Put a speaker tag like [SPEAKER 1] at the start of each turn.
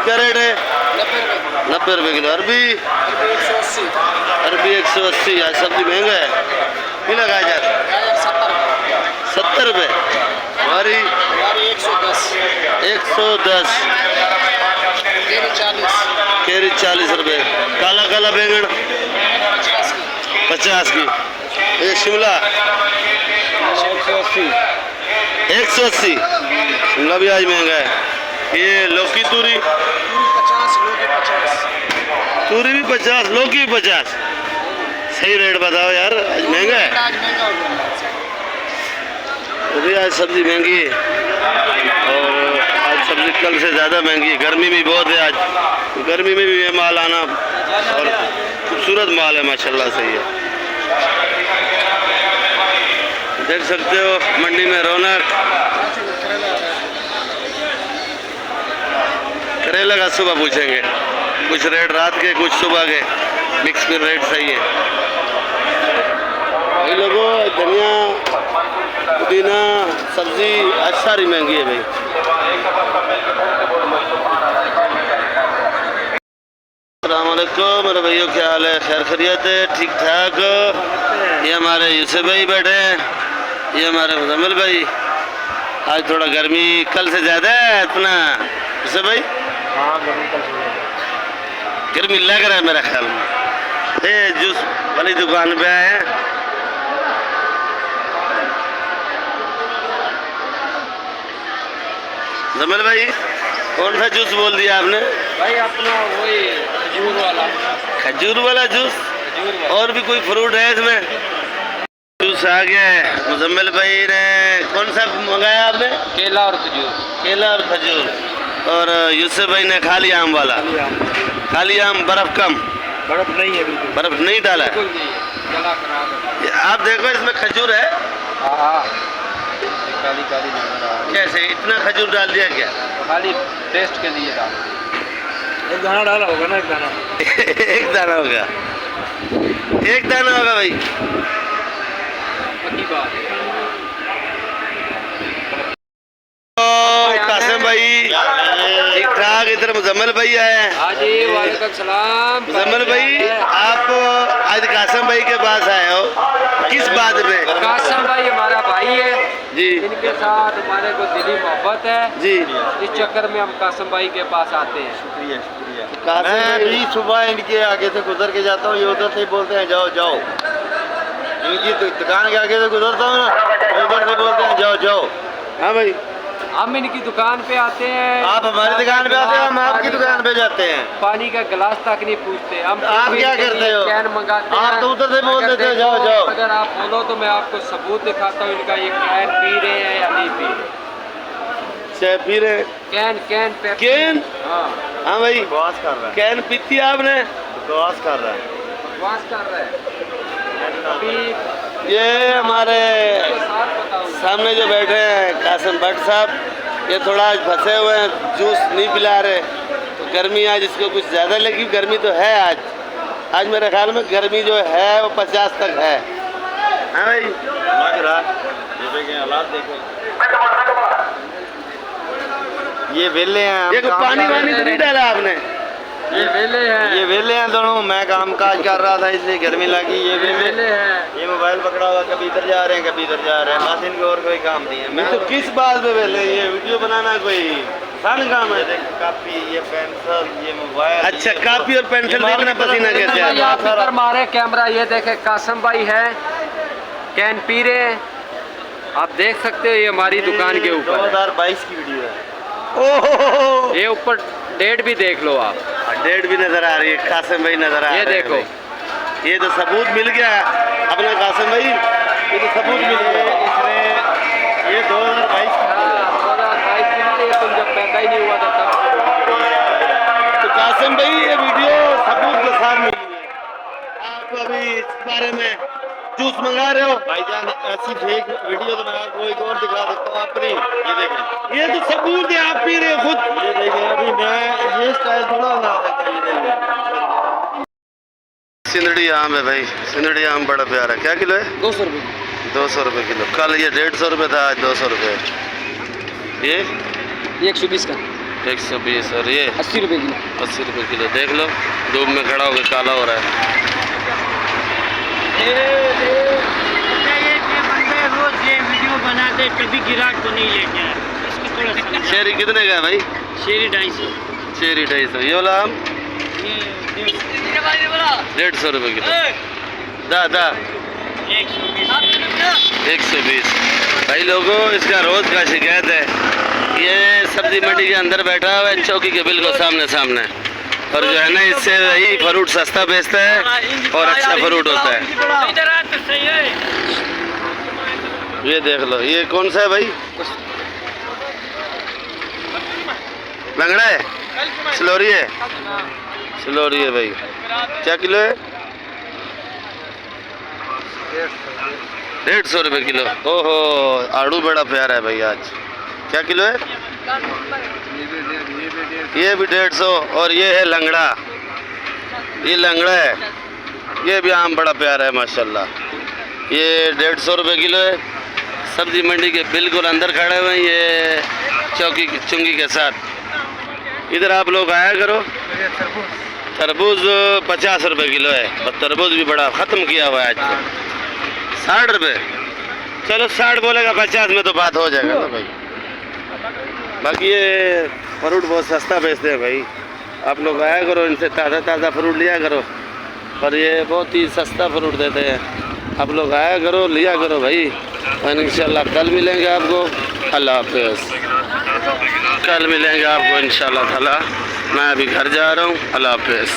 [SPEAKER 1] क्या रेट है?
[SPEAKER 2] 90
[SPEAKER 1] 90 रुपये
[SPEAKER 2] रुपये
[SPEAKER 1] किलो। अरबी?
[SPEAKER 2] अरबी 180।
[SPEAKER 1] अरबी 180। आज सब्जी महंगा है। किला गाजर?
[SPEAKER 2] गाजर
[SPEAKER 1] 70 रुपये। हमारी
[SPEAKER 2] 110।
[SPEAKER 1] 110।
[SPEAKER 2] केरी 40।
[SPEAKER 1] केरी 40 रुपये। काला काला बैंगन 50 की। ये शिमला
[SPEAKER 2] 180।
[SPEAKER 1] 180। शिमला भी आज महंगा है। ये लौकी तूरी?
[SPEAKER 2] 50, लोगे 50।
[SPEAKER 1] तूरी भी 50, लौकी भी 50। सही रेट बताओ यार, आज महंगा है।
[SPEAKER 2] आज महंगा हो गया।
[SPEAKER 1] अभी आज सब्जी महंगी है और आज सब्जी कल से ज़्यादा महंगी है। गर्मी भी बहुत है आज। गर्मी में भी ये माल आना और खूबसूरत माल है माशाल्लाह, सही है। देख सकते हो मंडी में रौनक। करेला का सुबह पूछेंगे, कुछ रेट रात के कुछ सुबह के, मिक्स में रेट सही है। भाई लोगों, धनिया पुदीना सब्जी आज सारी महंगी है भाई। अस्सलामुअलैकुम मेरे भाइयों, क्या हाल है? खैर खैरियत है? ठीक ठाक। ये हमारे यूसुफ भाई बैठे हैं, ये हमारे मुजम्मिल भाई। आज थोड़ा गर्मी कल से ज़्यादा है इतना यूसुफ भाई?
[SPEAKER 2] हाँ, गर्मी
[SPEAKER 1] लग रहा है मेरा ख्याल में। ये जूस वाली दुकान पे आए हैं। जमील भाई, कौन सा जूस बोल दिया आपने?
[SPEAKER 2] भाई अपना वही खजूर वाला।
[SPEAKER 1] खजूर वाला जूस? और भी कोई फ्रूट है इसमें? जूस आ गया है। मुजम्मिल भाई ने कौन सा मंगाया आपने?
[SPEAKER 2] केला और खजूर।
[SPEAKER 1] केला और खजूर। और यूसुफ भाई ने खाली आम वाला। खाली आम, बर्फ कम?
[SPEAKER 2] बर्फ नहीं है, बिल्कुल
[SPEAKER 1] बर्फ नहीं डाला है।
[SPEAKER 2] बिल्कुल नहीं है, गला खराब है।
[SPEAKER 1] आप देखो इसमें खजूर है।
[SPEAKER 2] हाँ, काली काली नजर आ रही है।
[SPEAKER 1] कैसे इतना खजूर डाल दिया क्या?
[SPEAKER 2] खाली टेस्ट के लिए डाल। एक दाना डाला होगा ना, एक दाना।
[SPEAKER 1] एक दाना होगा, एक दाना होगा भाई।
[SPEAKER 2] पक्की बात।
[SPEAKER 1] कासिम भाई ठीक ठाक। इधर मुजम्मिल भाई आए हैं।
[SPEAKER 2] हाँ जी, वालेकुम सलाम।
[SPEAKER 1] मुजम्मिल भाई, आप आज कासिम भाई के पास आए हो, किस बात पे?
[SPEAKER 2] कासिम भाई हमारा भाई है
[SPEAKER 1] जी,
[SPEAKER 2] इनके साथ हमारे को दिली मोहब्बत है
[SPEAKER 1] जी।
[SPEAKER 2] इस चक्कर में हम कासिम भाई के पास आते हैं।
[SPEAKER 3] शुक्रिया शुक्रिया।
[SPEAKER 1] कासिम
[SPEAKER 3] मैं
[SPEAKER 1] भाई
[SPEAKER 3] भी सुबह इनके आगे से गुजर के जाता हूँ, ये उधर से बोलते हैं जाओ जाओ। इनकी दुकान के आगे से गुजरता हूँ ना, उधर से बोलते हैं जाओ जाओ।
[SPEAKER 1] हाँ भाई,
[SPEAKER 2] हम इनकी दुकान पे आते हैं।
[SPEAKER 3] आप हमारी दुकान पे आते हैं, हम आपकी दुकान पे जाते हैं।
[SPEAKER 2] पानी का गिलास तक नहीं पूछते हम।
[SPEAKER 3] आप क्या करते हो?
[SPEAKER 2] कैन मंगाते हैं।
[SPEAKER 3] आप तो उधर से बोल
[SPEAKER 2] अगर
[SPEAKER 3] देते हो
[SPEAKER 2] देखो,
[SPEAKER 3] जाओ जाओ।
[SPEAKER 2] अगर आप बोलो तो मैं आपको सबूत दिखाता हूँ इनका, ये कैन पी रहे हैं या नहीं पी रहे।
[SPEAKER 1] चाय पी रहे हैं?
[SPEAKER 2] Can Pepsi.
[SPEAKER 1] कैन?
[SPEAKER 2] हाँ,
[SPEAKER 1] हाँ भाई,
[SPEAKER 3] बकवास कर रहा है,
[SPEAKER 1] कैन पीती है आपने?
[SPEAKER 3] बकवास कर रहा है।
[SPEAKER 2] बकवास कर रहे हैं। अभी
[SPEAKER 1] ये हमारे
[SPEAKER 2] साथ बताऊँ।
[SPEAKER 1] सामने जो बैठे हैं कासिम भट्ट साहब, ये थोड़ा आज फंसे हुए हैं, जूस नहीं पिला रहे। तो गर्मी आज इसको कुछ ज़्यादा लगी। गर्मी तो है आज मेरे ख्याल में गर्मी जो है वो 50 तक है। हाँ भाई,
[SPEAKER 3] लग रहा है। ये देखें हालात, देखो ये वेले हैं, हम
[SPEAKER 1] देखो
[SPEAKER 3] काम
[SPEAKER 1] पानी
[SPEAKER 3] कर
[SPEAKER 1] वानी
[SPEAKER 3] रहे
[SPEAKER 1] तो नहीं डाला आपने?
[SPEAKER 2] ये वेले हैं।
[SPEAKER 3] हैं। ये वेले हैं दोनों, मैं काम काज कर रहा था इसलिए गर्मी लगी। ये वेले,
[SPEAKER 2] वेले हैं।
[SPEAKER 3] ये मोबाइल पकड़ा हुआ, कभी इधर जा रहे हैं कभी इधर जा रहे हैं, बस इनको और कोई काम नहीं है।
[SPEAKER 1] मैं तो किस बात पे वेले? ये वीडियो बनाना कोई सन काम है?
[SPEAKER 3] देखो कापी, ये पेंसिल, ये मोबाइल।
[SPEAKER 1] अच्छा, कापी और पेंसिल देखना पसीना कैसे
[SPEAKER 2] भाई
[SPEAKER 1] आता
[SPEAKER 2] आप इधर मारे कैमरा, ये देखे कासिम भाई है, कैन पी रहे हैं। आप देख सकते हो, ये हमारी दुकान के ऊपर है।
[SPEAKER 3] 2022 की वीडियो है।
[SPEAKER 1] ओह,
[SPEAKER 2] ये ऊपर डेट भी देख लो आप।
[SPEAKER 1] डेट भी नजर आ रही है। कासिम भाई नजर आ रहे
[SPEAKER 2] ये
[SPEAKER 1] हैं
[SPEAKER 2] देखो।
[SPEAKER 1] भाई। ये तो सबूत मिल गया अपना कासिम भाई, ये तो सबूत मिल गया।
[SPEAKER 3] ये 2022 की वीडियो है।
[SPEAKER 2] 2022 की नहीं, ये तुम जब पैदा ही नहीं हुआ था तब।
[SPEAKER 1] तो कासिम भाई, ये वीडियो सबूत के साथ मिली है। आप अभी इस बारे में जूस मंगा रहे हो?
[SPEAKER 3] भाईजान ऐसी फेक वीडियो तो मैं आपको एक और दिखा देता हूँ अपनी। ये देखें,
[SPEAKER 1] ये तो सबूत है, आप पी रहे हो खुद।
[SPEAKER 3] ये देखें, अभी मैं ये स्टाइल थोड़ा बना सकता हूँ। ये देखें,
[SPEAKER 1] सिंदड़ी आम है भाई, सिंदड़ी आम बड़ा प्यारा है। क्या किलो है?
[SPEAKER 2] 200 रुपये।
[SPEAKER 1] 200 रुपये किलो। कल ये 150 रुपये था, आज 200 रुपये। ये
[SPEAKER 2] 120 का।
[SPEAKER 1] 120 और ये
[SPEAKER 2] 80 रुपये किलो।
[SPEAKER 1] 80 रुपये किलो। देख लो धूप में खड़ा होकर काला हो रहा है।
[SPEAKER 4] ये बंदे रोज ये वीडियो बनाते कभी गिराक को नहीं लेके आए। इसको थोड़ा सा
[SPEAKER 1] शेरी कितने का है भाई?
[SPEAKER 4] शेरी 250।
[SPEAKER 1] शेरी 250। ये वाला आम
[SPEAKER 4] ये
[SPEAKER 1] 150 रुपये किलो। दा 120। भाई लोगों इसका रोज का शिकायत है। ये सब्जी मंडी के अंदर बैठा हुआ है चौकी के बिल्कुल सामने सामने, और जो है ना इससे वही फ्रूट सस्ता बेचता है और अच्छा फ्रूट होता है। ये देख लो ये कौन सा है भाई? लंगड़ा है? स्लोरी है? स्लोरी है भाई। क्या किलो है? 150 रुपये किलो। ओहो आड़ू बड़ा प्यारा है भाई आज। क्या किलो है? ये भी 150। और ये है लंगड़ा, ये लंगड़ा है। ये भी आम बड़ा प्यारा है माशाल्लाह। ये 150 रुपये किलो है। सब्जी मंडी के बिल्कुल अंदर खड़े हुए हैं ये चौकी चुंगी के साथ। इधर आप लोग आया करो। तरबूज 50 रुपये किलो है, और तरबूज भी बड़ा ख़त्म किया हुआ है आज तो। 60 रुपये। चलो 60 बोलेगा 50 में तो बात हो जाएगा ना भाई। बाकी ये फ्रूट बहुत सस्ता बेचते हैं भाई। आप लोग आया करो, इनसे ताज़ा ताज़ा फ्रूट लिया करो, और ये बहुत ही सस्ता फ्रूट देते हैं। आप लोग आया करो, लिया करो भाई। और इंशाल्लाह कल मिलेंगे आपको। अल्लाह हाफ़िज़। कल मिलेंगे आपको इंशाल्लाह ताला। मैं अभी घर जा रहा हूँ। अल्लाह हाफ़िज़।